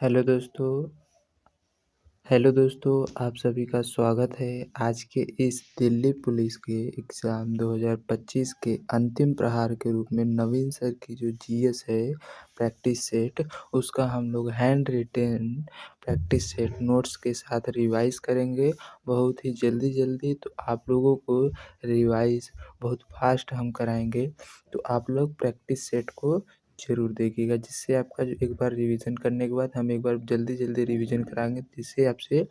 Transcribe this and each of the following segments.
Hello दोस्तों hello दोस्तों, आप सभी का स्वागत है आज के इस दिल्ली पुलिस के एग्ज़ाम 2025 के अंतिम प्रहार के रूप में नवीन सर की जो जीएस है प्रैक्टिस सेट, उसका हम लोग hand retain practice set notes के साथ रिवाइज़ करेंगे बहुत ही जल्दी। तो आप लोगों को रिवाइज़ बहुत फास्ट हम कराएँगे, तो आप लोग प्रैक्टिस सेट को ज़रूर देखिएगा, जिससे आपका जो एक बार रिवीजन करने के बाद हम एक बार जल्दी रिवीजन कराएँगे, जिससे आपसे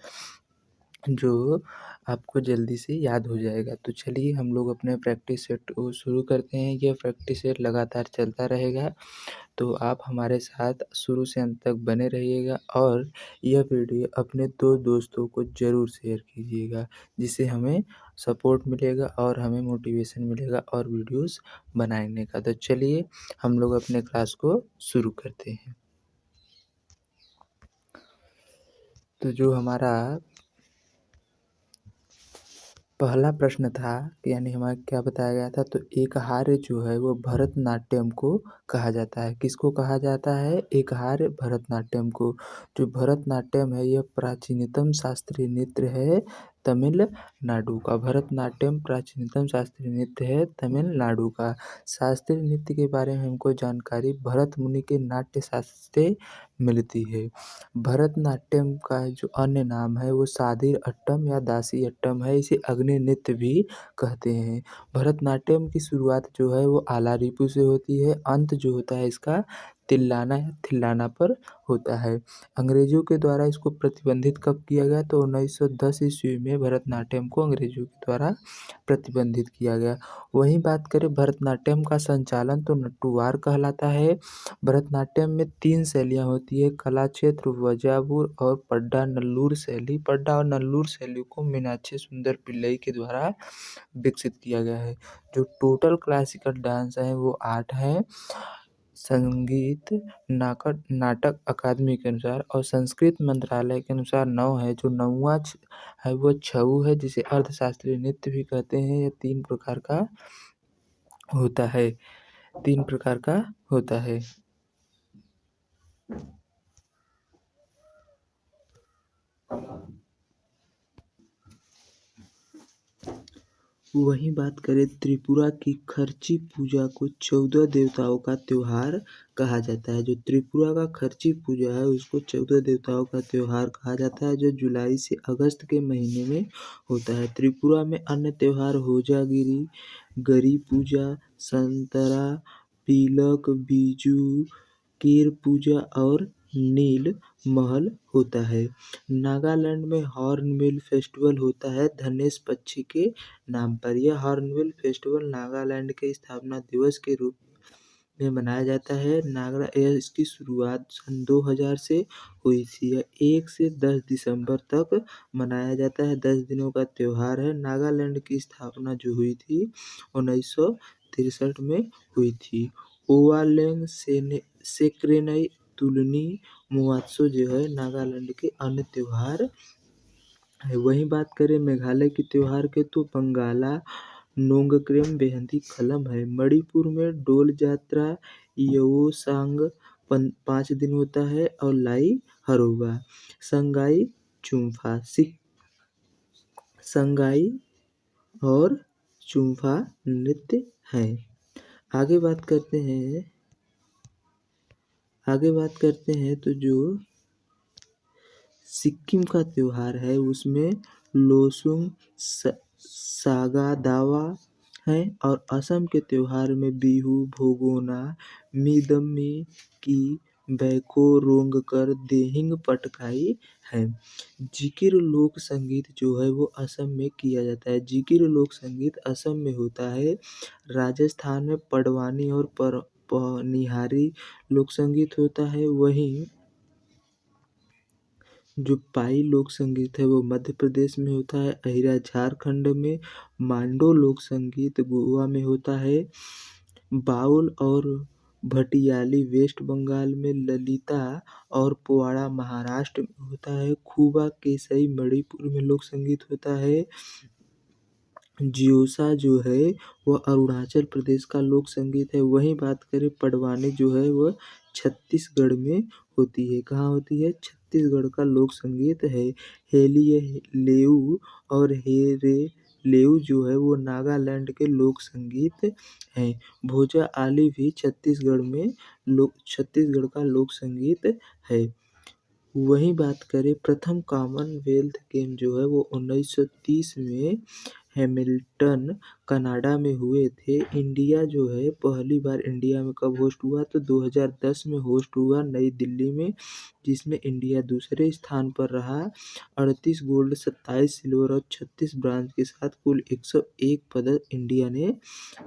जो आपको जल्दी से याद हो जाएगा। तो चलिए हम लोग अपने प्रैक्टिस सेट को शुरू करते हैं। यह प्रैक्टिस सेट लगातार चलता रहेगा, तो आप हमारे साथ शुरू से अंत तक बने रहिएगा और यह वीडियो अपने 2 दोस्तों को ज़रूर शेयर कीजिएगा, जिससे हमें सपोर्ट मिलेगा और हमें मोटिवेशन मिलेगा और वीडियोज़ बनाने का। तो चलिए हम लोग अपने क्लास को शुरू करते हैं। तो जो हमारा पहला प्रश्न था, यानी हमें क्या बताया गया था, तो एकहार्य जो है वो भरतनाट्यम को कहा जाता है। किसको कहा जाता है? एकहार्य भरतनाट्यम को। जो भरतनाट्यम है यह प्राचीनतम शास्त्रीय नृत्य है तमिलनाडु का। भरतनाट्यम प्राचीनतम शास्त्रीय नृत्य है तमिलनाडु का। शास्त्रीय नृत्य के बारे में हमको जानकारी भरत मुनि के नाट्य शास्त्र से मिलती है। भरतनाट्यम का जो अन्य नाम है वो सादिर अट्टम या दासी अट्टम है। इसे अग्नि नृत्य भी कहते हैं। भरतनाट्यम की शुरुआत जो है वो आलारिपु से होती है। अंत जो होता है इसका तिल्लाना या थिल्लाना पर होता है। अंग्रेज़ों के द्वारा इसको प्रतिबंधित कब किया गया? तो 1910 ईस्वी में भरतनाट्यम को अंग्रेज़ों के द्वारा प्रतिबंधित किया गया। वहीं बात करें भरतनाट्यम का संचालन, तो नट्टूवार कहलाता है। भरतनाट्यम में 3 शैलियाँ होती है: कला क्षेत्र, वजावुर और पड्डा-नल्लूर शैली। पड्डा और नल्लूर शैली को मीनाक्षी सुंदर पिल्लई के द्वारा विकसित किया गया है। जो टोटल क्लासिकल डांस है वो 8 हैं। संगीत नाटक अकादमी के अनुसार और संस्कृत मंत्रालय के अनुसार 9 है। जो 9वां है वो छऊ है, जिसे अर्धशास्त्रीय नृत्य भी कहते हैं। यह 3 प्रकार का होता है। 3 प्रकार का होता है। वहीं बात करें त्रिपुरा की खर्ची पूजा को 14 देवताओं का त्योहार कहा जाता है। जो त्रिपुरा का खर्ची पूजा है उसको 14 देवताओं का त्योहार कहा जाता है, जो जुलाई से अगस्त के महीने में होता है। त्रिपुरा में अन्य त्योहार होजागिरी, गरी पूजा, संतरा, पीलक, बीजू, केर पूजा और नील महल होता है। नागालैंड में हॉर्नबिल फेस्टिवल होता है धनेश पक्षी के नाम पर। यह हॉर्नबिल फेस्टिवल नागालैंड के स्थापना दिवस के रूप में मनाया जाता है। इसकी शुरुआत सन 2000 से हुई थी। यह 1 से 10 दिसंबर तक मनाया जाता है। 10 दिनों का त्योहार है। नागालैंड की स्थापना जो हुई थी 1963 में हुई थी। ओवालेंग सेक्रेनई तुलनी मुआत्सो जो है नागालैंड के अन्य त्योहार है। वहीं बात करें मेघालय के त्योहार के, तो बंगाला नोंगक्रेम बेहंदी खलम है। मणिपुर में डोल जात्रा योसांग 5 दिन होता है और लाई हरोबा। संगाई चुम्फा संगाई और चुम्फा नृत्य है। आगे बात करते हैं तो जो सिक्किम का त्योहार है उसमें लोसुंग सागा दावा है। और असम के त्योहार में बिहू, भोगोना, मिदम्मी की, बैको, रोंगकर, देहिंग पटकाई है। जिकिर लोक संगीत जो है वो असम में किया जाता है। जिकिर लोक संगीत असम में होता है। राजस्थान में पडवानी और निहारी लोक संगीत होता है। वहीं जो पाई लोक संगीत है वो मध्य प्रदेश में होता है। अहिरा झारखंड में, मांडो लोक संगीत गोवा में होता है। बाउल और भटियाली वेस्ट बंगाल में, ललिता और पोवाड़ा महाराष्ट्र में होता है। खूबा केसई मणिपुर में लोक संगीत होता है। जियोसा जो है वह अरुणाचल प्रदेश का लोक संगीत है। वहीं बात करें पडवानी जो है वह छत्तीसगढ़ में होती है। कहाँ होती है? छत्तीसगढ़ का लोक संगीत है। हेलिलेउ और हेरेलेउ जो है वो नागालैंड के लोक संगीत हैं। भोजा आली भी छत्तीसगढ़ का लोक संगीत है। वहीं बात करें प्रथम कॉमनवेल्थ गेम जो है वो 1930 में हैमिल्टन कनाडा में हुए थे। इंडिया जो है पहली बार इंडिया में कब होस्ट हुआ? तो 2010 में होस्ट हुआ नई दिल्ली में, जिसमें इंडिया दूसरे स्थान पर रहा। 38 गोल्ड, 27 सिल्वर और 36 ब्रॉन्ज के साथ कुल 101 पदक इंडिया ने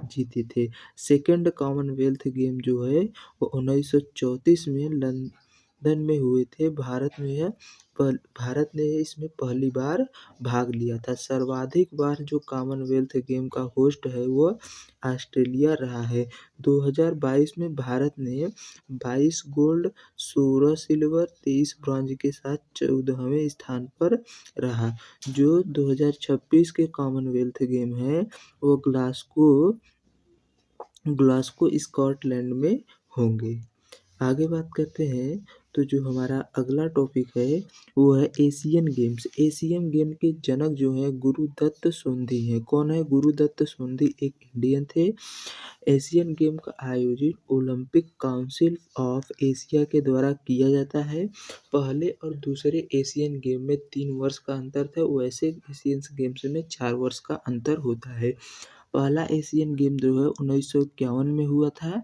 जीते थे। सेकेंड कॉमनवेल्थ गेम जो है वो 1934 में लंदन में हुए थे। भारत ने इसमें पहली बार भाग लिया था। सर्वाधिक बार जो कॉमनवेल्थ गेम का होस्ट है वो ऑस्ट्रेलिया रहा है। 2022 में भारत ने 22 गोल्ड, 16 सिल्वर, 23 ब्रॉन्ज के साथ 14वें स्थान पर रहा। जो 2026 के कॉमनवेल्थ गेम है वो ग्लासगो स्कॉटलैंड में होंगे। आगे बात करते हैं तो जो हमारा अगला टॉपिक है वो है एशियन गेम्स। एशियन गेम के जनक जो हैं गुरुदत्त सोंधी हैं। कौन है? गुरुदत्त सोंधी एक इंडियन थे। एशियन गेम का आयोजित ओलंपिक काउंसिल ऑफ एशिया के द्वारा किया जाता है। पहले और दूसरे एशियन गेम में 3 वर्ष का अंतर था, वैसे एशियन गेम्स में 4 वर्ष का अंतर होता है। पहला एशियन गेम जो है 1951 में हुआ था।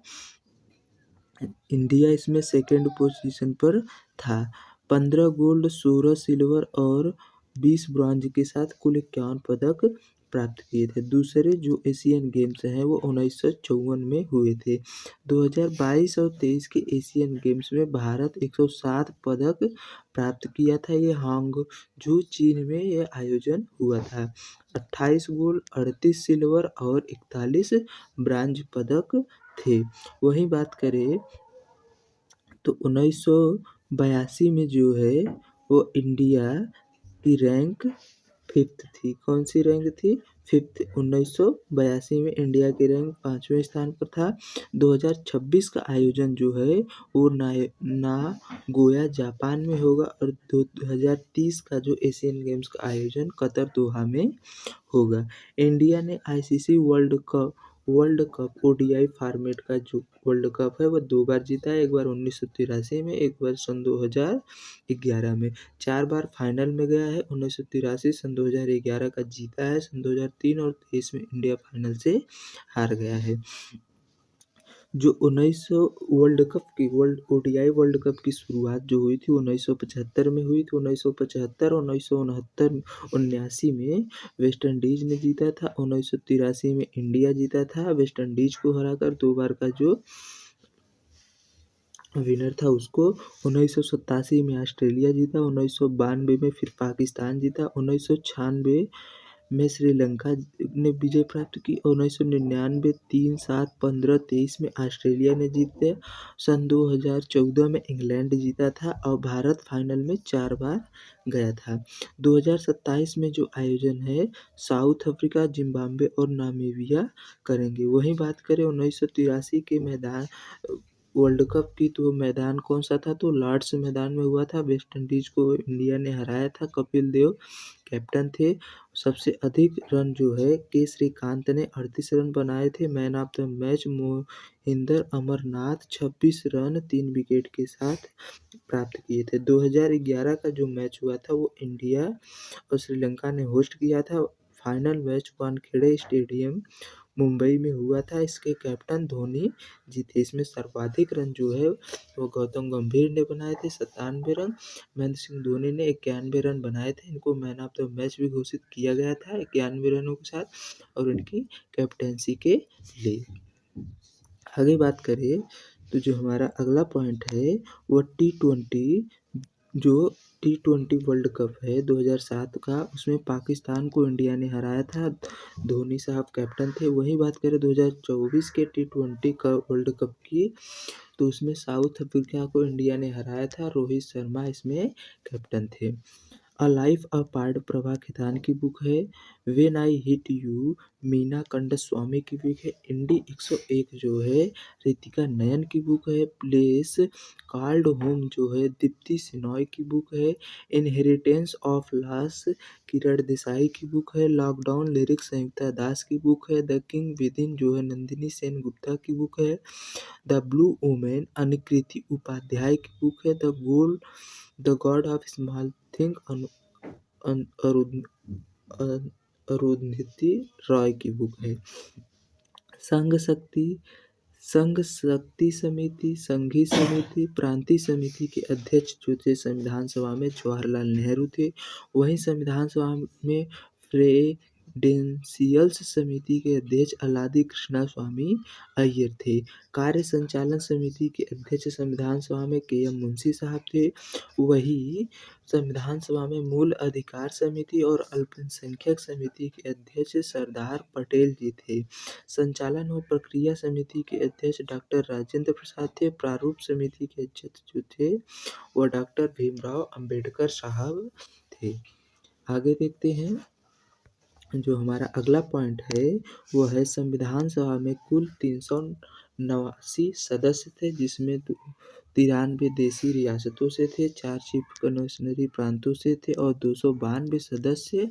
इंडिया इसमें सेकेंड पोजीशन पर था। 15 गोल्ड, 16 सिल्वर और 20 ब्रॉन्ज के साथ कुल 51 पदक प्राप्त किए थे। दूसरे जो एशियन गेम्स हैं वो 1954 में हुए थे। 2022 और 23 के एशियन गेम्स में भारत 107 पदक प्राप्त किया था। ये हांगझू चीन में ये आयोजन हुआ था। 28 गोल्ड, 38 सिल्वर और 41 ब्रॉन्ज पदक थे। वहीं बात करें तो 1982 में जो है वो इंडिया की रैंक 5th थी। कौन सी रैंक थी? 5th। 1982 में इंडिया की रैंक 5वें स्थान पर था। 2026 का आयोजन जो है वो नागोया जापान में होगा और 2030 का जो एशियन गेम्स का आयोजन कतर दोहा में होगा। इंडिया ने ICC world cup ODI format का जो वर्ल्ड कप है वो 2 बार जीता है। एक बार 1983 में, एक बार सन 2011 में। 4 बार फाइनल में गया है। 1983, सन 2011 का जीता है। सन 2003 और 23 में इंडिया फाइनल से हार गया है। जो 1900 वर्ल्ड ओडीआई वर्ल्ड कप की शुरुआत जो हुई थी 1975 में हुई थी। 1975 और 1979 में वेस्ट इंडीज ने जीता था। 1983 में इंडिया जीता था वेस्ट इंडीज को हराकर। 2 बार का जो विनर था उसको। 1987 में ऑस्ट्रेलिया जीता। 1992 में फिर पाकिस्तान जीता। 1996 में श्रीलंका ने विजय प्राप्त की। 1999 3, 7, 15, 23 में ऑस्ट्रेलिया ने जीते। सन 2014 में इंग्लैंड जीता था और भारत फाइनल में 4 बार गया था। 2027 में जो आयोजन है साउथ अफ्रीका, जिम्बाब्वे और नामीबिया करेंगे। वहीं बात करें 1983 के मैदान वर्ल्ड कप की तो मैदान कौन सा था? तो लॉर्ड्स मैदान में हुआ था। वेस्ट इंडीज को इंडिया ने हराया था। कपिल देव कैप्टन थे। सबसे अधिक रन जो है के श्रीकांत ने 38 रन बनाए थे। Man of the match Mohinder Amarnath 26 run 3 wicket के साथ प्राप्त किए थे। 2011 का जो मैच हुआ था वो इंडिया और श्रीलंका ने होस्ट किया था। Final match Wankhede stadium Mumbai में हुआ था। इसके कैप्टन धोनी जीते। इसमें सर्वाधिक रन जो है वो गौतम गंभीर ने बनाए थे 97 रन। महेंद्र सिंह धोनी ने 91 रन बनाए थे। इनको मैन ऑफ द मैच भी घोषित किया गया था 91 रनों के साथ और इनकी कैप्टेंसी के लिए। आगे बात करें तो जो हमारा अगला पॉइंट है वो टी20 वर्ल्ड कप है 2007 का। उसमें पाकिस्तान को इंडिया ने हराया था। धोनी साहब कैप्टन थे। वहीं बात करें 2024 के टी20 का वर्ल्ड कप की तो उसमें साउथ अफ्रीका को इंडिया ने हराया था। रोहित शर्मा इसमें कैप्टन थे। A life apart Prabha Khaitan की बुक है। When I hit you Meena Kandasamy की बुक है। इंडी 101 जो है रितिका नयन की बुक है। प्लेस कॉल्ड होम जो है दीप्ति सिनॉय की बुक है। इनहेरिटेंस ऑफ लास किरण देसाई की बुक है। लॉकडाउन लिरिक्स संयुक्ता दास की बुक है। द किंग विदिन जो है नंदिनी सेन गुप्ता की बुक है। द ब्लू वुमेन अनुकृति उपाध्याय की बुक है। The God of small thing Arundhati Roy की बुक है। संघ शक्ति संघ शक्ति समिति, संघी समिति, प्रांतीय समिति के अध्यक्ष जो थे संविधान सभा में जवाहरलाल नेहरू थे। वहीं संविधान सभा में प्रेसिडेंशियल समिति के अध्यक्ष अलादी कृष्णा स्वामी अय्यर थे। कार्य संचालन समिति के अध्यक्ष संविधान सभा में के.एम. मुंशी साहब थे। वही संविधान सभा में मूल अधिकार समिति और अल्पसंख्यक समिति के अध्यक्ष सरदार पटेल जी थे। संचालन व प्रक्रिया समिति के अध्यक्ष डॉक्टर राजेंद्र प्रसाद थे। प्रारूप समिति के अध्यक्ष जो थे वह डॉक्टर भीमराव अंबेडकर साहब थे। आगे देखते हैं, जो हमारा अगला पॉइंट है वो है संविधान सभा में कुल 389 सदस्य थे, जिसमें 93 देशी रियासतों से थे, 4 चीफ कमिश्नरी प्रांतों से थे और 292 सदस्य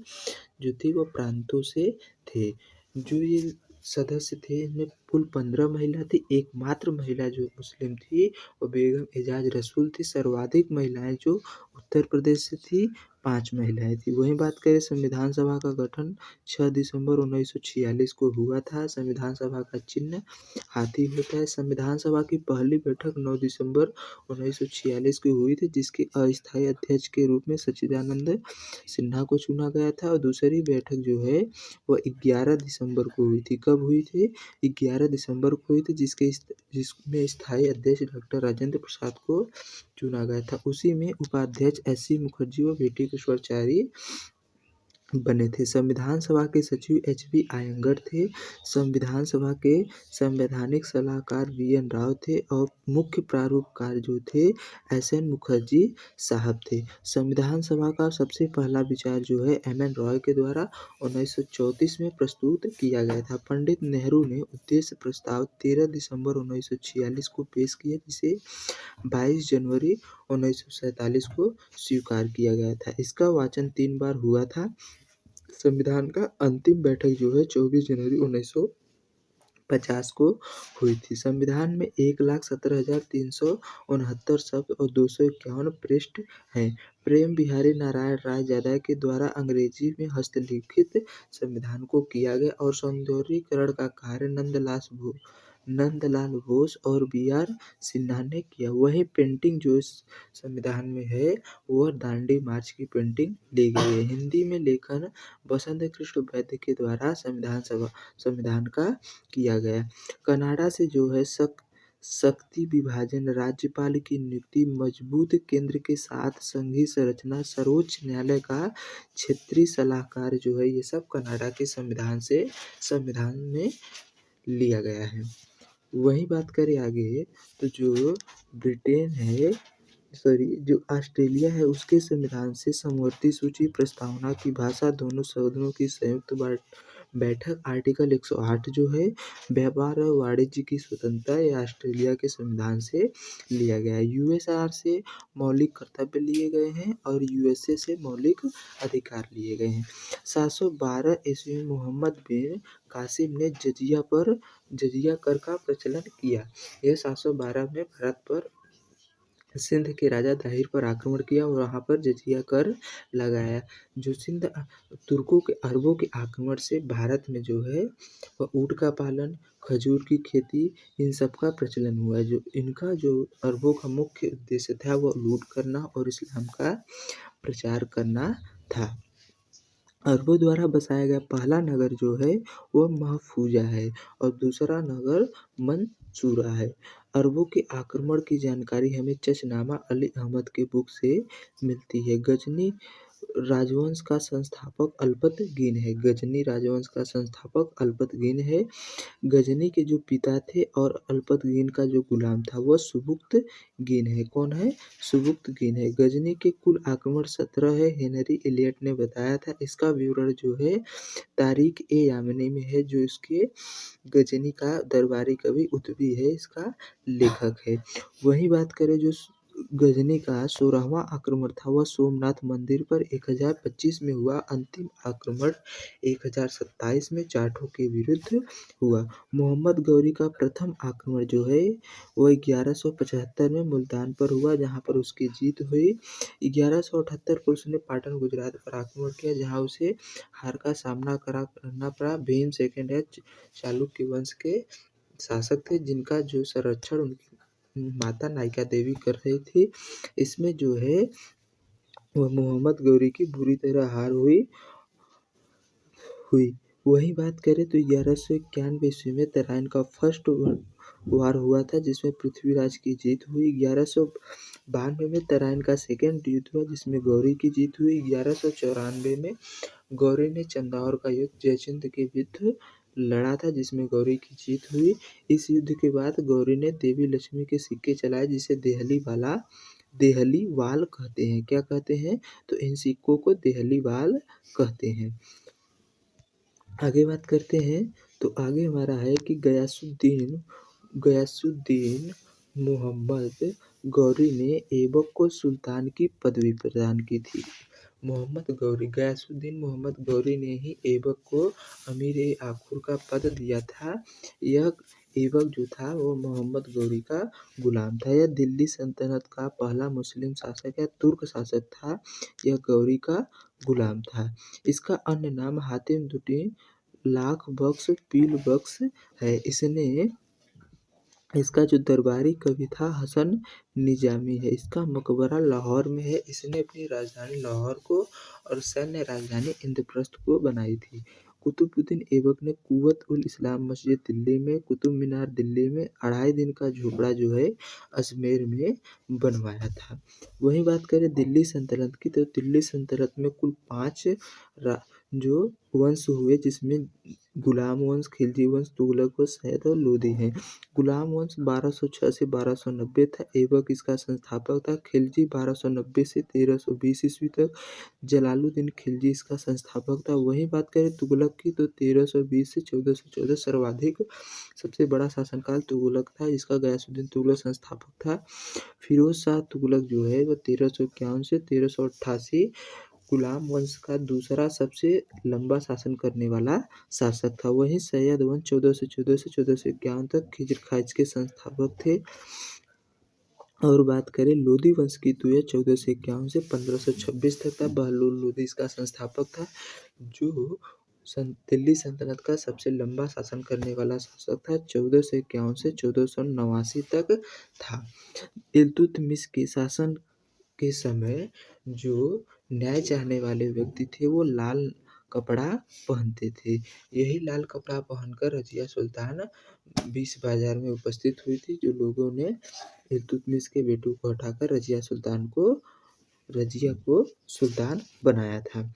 जो थे वो प्रांतों से थे। जो ये सदस्य थे इनमें कुल 15 महिला थी। एकमात्र महिला जो मुस्लिम थी वो बेगम एजाज रसूल थी। सर्वाधिक महिलाएं जो उत्तर प्रदेश से थी, 5 महिलाएं थी। वहीं बात करें संविधान सभा का गठन 6 दिसंबर 1946 को हुआ था। संविधान सभा का चिन्ह हाथी होता है। संविधान सभा की पहली बैठक 9 दिसंबर 1946 को हुई थी, जिसके अस्थायी अध्यक्ष के रूप में सच्चिदानंद सिन्हा को चुना गया था। और दूसरी बैठक जो है वह 11 दिसंबर को हुई थी। कब हुई थी? 11 दिसंबर को हुई थी, जिसमें स्थायी अध्यक्ष डॉक्टर राजेंद्र प्रसाद को चुना गया था। उसी में उपाध्यक्ष एस.सी. मुखर्जी व बी.टी. कृष्णाचार्य बने थे। संविधान सभा के सचिव एच.बी. आयंगर थे। संविधान सभा के संवैधानिक सलाहकार वी.एन. राव थे और मुख्य प्रारूपकार जो थे एस.एन. मुखर्जी साहब थे। संविधान सभा का सबसे पहला विचार जो है एम.एन. रॉय के द्वारा 1934 में प्रस्तुत किया गया था। पंडित नेहरू ने उद्देश्य प्रस्ताव 13 दिसंबर 1946 को पेश किया, जिसे 22 जनवरी 1947 को स्वीकार किया गया था। इसका वाचन 3 बार हुआ था। संविधान का अंतिम बैठक जो है 24 जनवरी 1950 को हुई थी। संविधान में 1,17,369 शब्द और 251 पृष्ठ हैं। प्रेम बिहारी नारायण राय जादा के द्वारा अंग्रेजी में हस्तलिखित संविधान को किया गया और सौंदर्यीकरण का कार्य नंदलाल बोस और बी.आर. सिन्हा ने किया। वही पेंटिंग जो इस संविधान में है वह दांडी मार्च की पेंटिंग ली गई है। हिंदी में लेखन बसंत कृष्ण वैद्य के द्वारा संविधान का किया गया। कनाडा से जो है शक्ति विभाजन, राज्यपाल की नियुक्ति, मजबूत केंद्र के साथ संघीय संरचना, सर्वोच्च न्यायालय का क्षेत्रीय सलाहकार जो है ये सब कनाडा के संविधान में लिया गया है। वही बात करें आगे तो जो ब्रिटेन है जो ऑस्ट्रेलिया है उसके संविधान से समवर्ती सूची प्रस्तावना की भाषा दोनों सदनों की संयुक्त बैठक आर्टिकल 108 जो है व्यापार और वाणिज्य की स्वतंत्रता ये ऑस्ट्रेलिया के संविधान से लिया गया है। यूएसआर से मौलिक कर्तव्य लिए गए हैं और यूएसए से मौलिक अधिकार लिए गए हैं। 712 ईस्वी में मोहम्मद बिन कासिम ने जजिया कर का प्रचलन किया। यह 712 में भारत पर सिंध के राजा ताहिर पर आक्रमण किया और वहाँ पर जजिया कर लगाया। जो सिंध तुर्कों के अरबों के आक्रमण से भारत में जो है वह ऊँट का पालन, खजूर की खेती, इन सब का प्रचलन हुआ है। जो इनका जो अरबों का मुख्य उद्देश्य था वह लूट करना और इस्लाम का प्रचार करना था। अरबों द्वारा बसाया गया पहला नगर जो है वह महफूजा है और दूसरा नगर मंसूरा है। अरबों के आक्रमण की जानकारी हमें चचनामा अली अहमद के बुक से मिलती है। गजनी राजवंश का संस्थापक अल्पतगीन है। गजनी राजवंश का संस्थापक अल्पतगीन है। गजनी के जो पिता थे और अल्पतगीन का जो गुलाम था वह सुबुक्तगीन है। कौन है? सुबुक्तगीन है। गजनी के कुल आक्रमण 17 है, हेनरी एलियट ने बताया था। इसका विवरण जो है तारीख ए यामिनी में है, जो इसके गजनी का दरबारी कवि उतबी है, इसका लेखक है। वहीं बात करें जो गजनी का 16वां आक्रमण था वह सोमनाथ मंदिर पर 1025 में हुआ। अंतिम आक्रमण 1027 में जाटों के विरुद्ध हुआ। मोहम्मद गौरी का प्रथम आक्रमण जो है वह 1175 में मुल्तान पर हुआ, जहां पर उसकी जीत हुई। 1178 को उसने पाटन गुजरात पर आक्रमण किया, जहां उसे हार का सामना करना पड़ा। भीम सेकंड या चालुक्य वंश के शासक थे, जिनका जो संरक्षण उनकी माता नायिका देवी कर रही थी। इसमें जो है वह मोहम्मद गौरी की बुरी तरह हार हुई। वही बात करें तो 1191 ईस्वी में तराइन का फर्स्ट वार हुआ था, जिसमें पृथ्वीराज की जीत हुई। 1192 में तराइन का सेकेंड युद्ध हुआ, जिसमें गौरी की जीत हुई। 1194 में गौरी ने चंदाौर का युद्ध जयचंद के विरुद्ध लड़ा था, जिसमें गौरी की जीत हुई। इस युद्ध के बाद गौरी ने देवी लक्ष्मी के सिक्के चलाए, जिसे देहलीवाल कहते हैं। क्या कहते हैं? तो इन सिक्कों को देहलीवाल कहते हैं। आगे बात करते हैं तो आगे हमारा है कि गयासुद्दीन मोहम्मद गौरी ने ऐबक को सुल्तान की पदवी प्रदान की थी। गयासुद्दीन मोहम्मद गौरी ने ही ऐबक को अमीर-ए-आखुर का पद दिया था। यह ऐबक जो था वो मोहम्मद गौरी का गुलाम था। यह दिल्ली सल्तनत का पहला मुस्लिम शासक या तुर्क शासक था। यह गौरी का गुलाम था। इसका अन्य नाम हातिम दुटी लाख बख्श पील बख्श है। इसका जो दरबारी कवि था हसन निजामी है। इसका मकबरा लाहौर में है। इसने अपनी राजधानी लाहौर को और सैन्य राजधानी इंद्रप्रस्थ को बनाई थी। कुतुबुद्दीन ऐबक ने कुव्वत उल इस्लाम मस्जिद दिल्ली में, कुतुब मीनार दिल्ली में, 2.5 दिन का झोपड़ा जो है अजमेर में बनवाया था। वहीं बात करें दिल्ली सल्तनत की, तो दिल्ली सल्तनत में कुल 5 जो वंश हुए, जिसमें गुलाम वंश, खिलजी वंश, तुगलक वंश, सैयद और लोदी हैं। गुलाम वंश 1206 से 1290 था। ऐबक इसका संस्थापक था। खिलजी 1290 से 1320 ईस्वी तक। जलालुद्दीन खिलजी इसका संस्थापक था। वहीं बात करें तुगलक की, तो 1320 से 1414 सर्वाधिक सबसे बड़ा शासनकाल तुगलक था, जिसका गयासुद्दीन तुगलक संस्थापक था। फिरोज शाह तुगलक जो है वो 1351 से 1388 गुलाम वंश का दूसरा सबसे लंबा शासन करने वाला शासक था। वहीं सैयद वंश 1414 से 1451 तक खिज्र खाइज के संस्थापक थे। और बात करें लोदी वंश की, तो यह 1451 से 1526 तक था। बहलोल लोदी इसका संस्थापक था, जो दिल्ली सल्तनत का सबसे लंबा शासन करने वाला शासक था। 1451 से 1489 तक था। इल्तुतमिश के शासन के समय जो न्याय चाहने वाले व्यक्ति थे वो लाल कपड़ा पहनते थे। यही लाल कपड़ा पहनकर रजिया सुल्तान 20 बाजार में उपस्थित हुई थी, जो लोगों ने इल्तुतमिश के बेटों को हटाकर रजिया को सुल्तान बनाया था।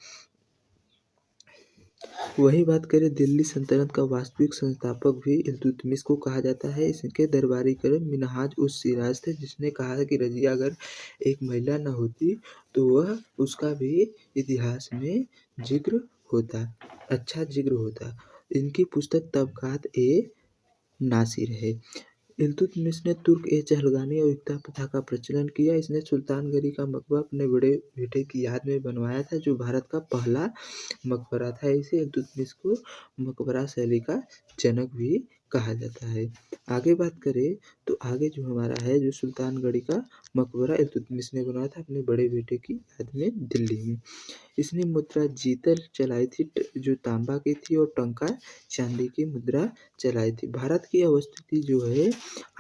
वही बात करें दिल्ली सल्तनत का वास्तविक संस्थापक भी इल्तुतमिश को कहा जाता है। इसके दरबारी कवि मिन्हाज उस सिराज थे, जिसने कहा कि रजिया अगर एक महिला न होती तो वह उसका भी इतिहास में जिक्र होता, अच्छा जिक्र होता। इनकी पुस्तक तबकात-ए-नासिर है। इल्तुतमिश ने तुर्क-ए-चहलगानी और इक्ता प्रथा का प्रचलन किया। इसने सुल्तानगंज का मकबरा अपने बड़े बेटे की याद में बनवाया था, जो भारत का पहला मकबरा था। इसे इल्तुतमिश को मकबरा शैली का जनक भी कहा जाता है। आगे बात करें तो आगे जो हमारा है जो सुल्तानगंज का मकबरा इल्तुतमिश ने बनवाया था अपने बड़े बेटे की याद में दिल्ली में। इसने मुद्रा जीतर चलाई थी, जो तांबा की थी, और टंका चांदी की मुद्रा चलाई थी। भारत की अवस्थिति जो है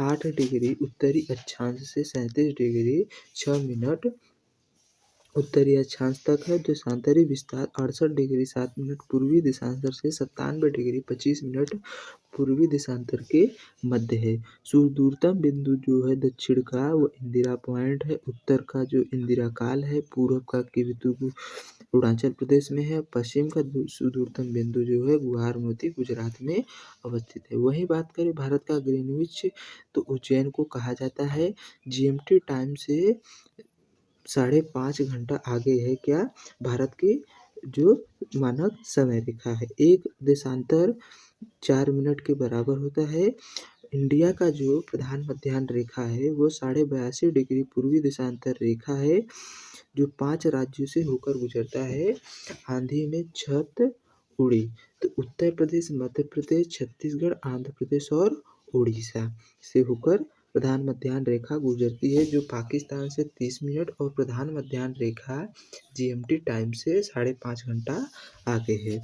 8 डिग्री उत्तरी अक्षांश से 37 डिग्री 6 मिनट उत्तरी अक्षांश तक है। देशांतरी विस्तार 68°7' पूर्वी देशांतर से 97°25' पूर्वी देशांतर के मध्य है। सुदूरतम बिंदु जो है दक्षिण का वो इंदिरा पॉइंट है। उत्तर का जो इंदिरा काल है। पूर्व का केतु अरुणाचल प्रदेश में है। पश्चिम का सुदूरतम बिंदु जो है गुवाहाटी गुजरात में अवस्थित है। वहीं बात करें भारत का ग्रीनविच तो उज्जैन को कहा जाता है जीएमटी टाइम से 5.5 घंटा आगे है क्या भारत की जो मानक समय रेखा है। एक देशांतर 4 मिनट के बराबर होता है। इंडिया का जो प्रधान मध्याह्न रेखा है वो 82.5 पूर्वी देशांतर रेखा है जो 5 राज्यों से होकर गुजरता है। आंधी में छत उड़ी तो उत्तर प्रदेश, मध्य प्रदेश, छत्तीसगढ़, आंध्र प्रदेश और उड़ीसा से होकर प्रधान मध्याह्न रेखा गुजरती है जो पाकिस्तान से 30 मिनट और प्रधान मध्याह्न रेखा जीएमटी टाइम से 5.5 घंटा आगे है।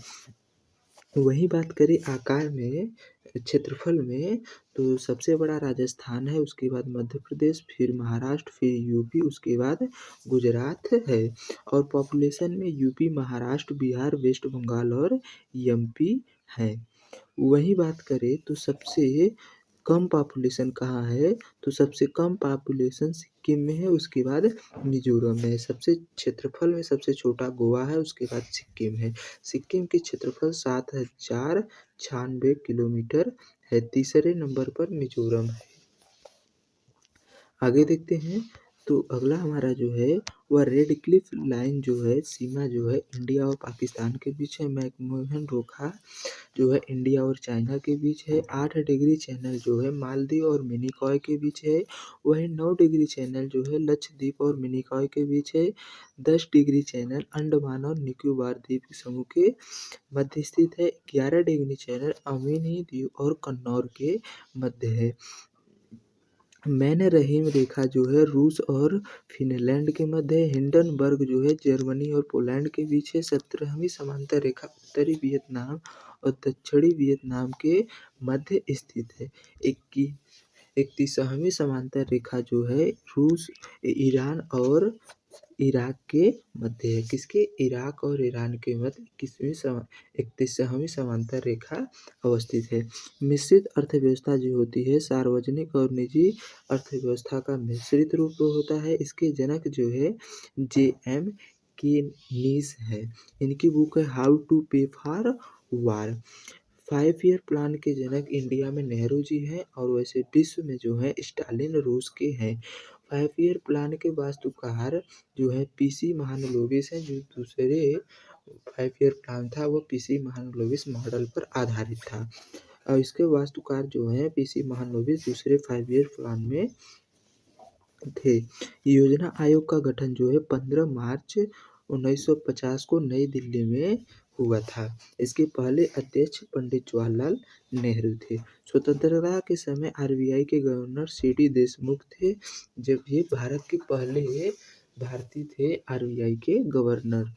वहीं बात करें आकार में, क्षेत्रफल में तो सबसे बड़ा राजस्थान है, उसके बाद मध्य प्रदेश, फिर महाराष्ट्र, फिर यूपी, उसके बाद गुजरात है। और पॉपुलेशन में यूपी, महाराष्ट्र, बिहार, वेस्ट बंगाल और एमपी है। वहीं बात करें तो सबसे कम पॉपुलेशन कहाँ है तो सबसे कम पॉपुलेशन सिक्किम में है, उसके बाद मिजोरम में है। सबसे क्षेत्रफल में सबसे छोटा गोवा है, उसके बाद सिक्किम है। सिक्किम की क्षेत्रफल 7096 किलोमीटर है। तीसरे नंबर पर मिजोरम है। आगे देखते हैं तो अगला हमारा जो है वह रेड क्लिफ लाइन जो है सीमा जो है इंडिया और पाकिस्तान के बीच है। मैकमोहन रेखा जो है इंडिया और चाइना के बीच है। 8 डिग्री चैनल जो है मालदीव और मिनिकॉय के बीच है। वहीं 9 डिग्री चैनल जो है लक्षद्वीप और मिनिकॉय के बीच है। 10 डिग्री चैनल अंडमान और निकोबार द्वीप समूह के मध्य स्थित है। 11 डिग्री चैनल अमिनी द्वीप और कन्नौर के मध्य है। मैन रहीम रेखा जो है रूस और फिनलैंड के मध्य है। हिंडनबर्ग जो है जर्मनी और पोलैंड के बीच है। 17वीं समांतर रेखा उत्तरी वियतनाम और दक्षिणी वियतनाम के मध्य स्थित है। 31वीं समांतर रेखा जो है रूस, ईरान और इराक के मध्य है। किसके? इराक और ईरान के मध्य 31वीं समांतर रेखा अवस्थित है। मिश्रित अर्थव्यवस्था जो होती है सार्वजनिक और निजी अर्थव्यवस्था का मिश्रित रूप होता है। इसके जनक जो है JM कीनीस है। इनकी बुक है हाउ टू पे फॉर वार। 5 ईयर प्लान के जनक इंडिया में नेहरू जी हैं और वैसे विश्व में जो है स्टालिन रूस के हैं। 5 ईयर प्लान के वास्तुकार जो है PC महालनोबिस हैं। जो दूसरे 5 ईयर प्लान था वो PC महालनोबिस मॉडल पर आधारित था और इसके वास्तुकार जो हैं PC महालनोबिस दूसरे 5 ईयर प्लान में थे। योजना आयोग का गठन जो है 15 मार्च 1950 को नई दिल्ली में हुआ था। इसके पहले अध्यक्ष पंडित जवाहरलाल नेहरू थे। स्वतंत्रता के समय RBI के गवर्नर CD देशमुख थे। जब ये भारत के पहले भारतीय थे RBI के गवर्नर।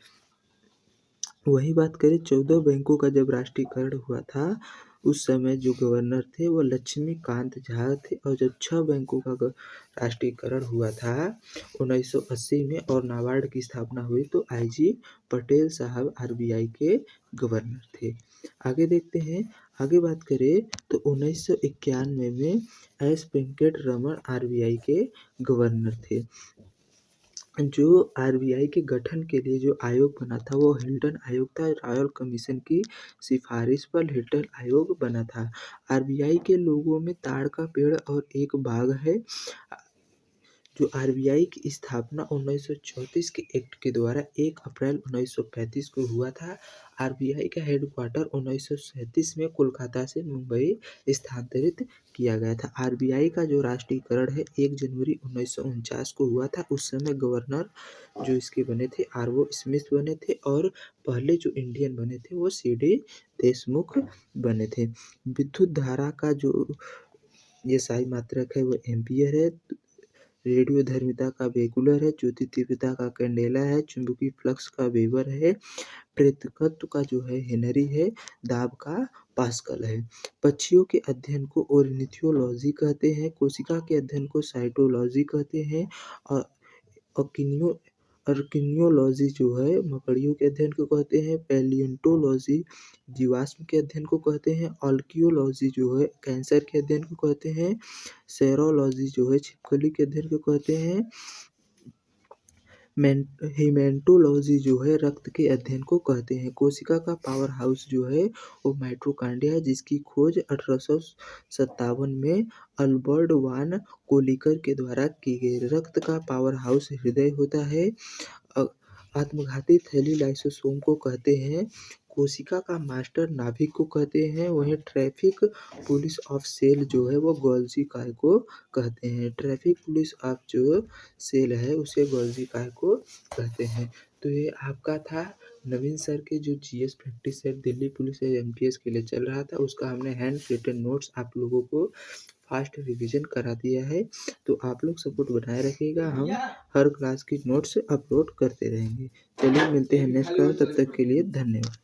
वही बात करें 14 बैंकों का जब राष्ट्रीयकरण हुआ था उस समय जो गवर्नर थे वो लक्ष्मीकांत झा थे और जब 6 बैंकों का राष्ट्रीयकरण हुआ था 1980 में और नाबार्ड की स्थापना हुई तो IG पटेल साहब RBI के गवर्नर थे। आगे देखते हैं। आगे बात करें तो 1991 में S वेंकट रमन RBI के गवर्नर थे। जो RBI के गठन के लिए जो आयोग बना था वो हिल्टन आयोग था। रॉयल कमीशन की सिफारिश पर हिल्टन आयोग बना था। RBI के लोगों में ताड़ का पेड़ और एक बाघ है। जो RBI की स्थापना 1934 के एक्ट के द्वारा 1 अप्रैल 1935 को हुआ था। RBI का हेडक्वार्टर 1937 में कोलकाता से मुंबई स्थानांतरित किया गया था। RBI का जो राष्ट्रीयकरण है 1 जनवरी 1949 को हुआ था। उस समय गवर्नर जो इसके बने थे RO स्मिथ बने थे और पहले जो इंडियन बने थे वो CD देशमुख बने थे। विद्युत धारा का जो ये SI मात्रक है वो एम्पियर है। रेडियोधर्मिता का वेगुलर है। ज्योति तीव्रता का कैंडेला है। चुंबकीय फ्लक्स का वेबर है। प्रेरकत्व का जो है हेनरी है। दाब का पास्कल है। पक्षियों के अध्ययन को ओर्निथोलॉजी कहते हैं। कोशिका के अध्ययन को साइटोलॉजी कहते हैं और आर्कियोलॉजी जो है मकड़ियों के अध्ययन को कहते हैं। पैलियोंटोलॉजी जीवाश्म के अध्ययन को कहते हैं। आर्कियोलॉजी जो है कैंसर के अध्ययन को कहते हैं। सेरोलॉजी जो है छिपकली के अध्ययन को कहते हैं। हेमेटोलॉजी जो है रक्त के अध्ययन को कहते हैं। कोशिका का पावर हाउस जो है वो माइटोकॉन्ड्रिया है, जिसकी खोज 1857 में अल्बर्ट वान कोलिकर के द्वारा की गई। रक्त का पावर हाउस हृदय होता है। आत्मघाती थैली लाइसोसोम को कहते हैं। कोशिका का मास्टर नाभिक को कहते हैं। वहीं ट्रैफिक पुलिस ऑफ सेल जो है वो गोल्जी काय को कहते हैं। ट्रैफिक पुलिस ऑफ जो सेल है उसे गोल्जी काय को कहते हैं। तो ये आपका था नवीन सर के जो GS practice set Delhi police या एमपीएस के लिए चल रहा था, उसका हमने हैंड रिटन नोट्स आप लोगों को फास्ट रिवीजन करा दिया है। तो आप लोग सपोर्ट बनाए रखिएगा, हम हर क्लास की नोट्स अपलोड करते रहेंगे। चलिए मिलते हैं नेक्स्ट क्लास, तब तक के लिए धन्यवाद।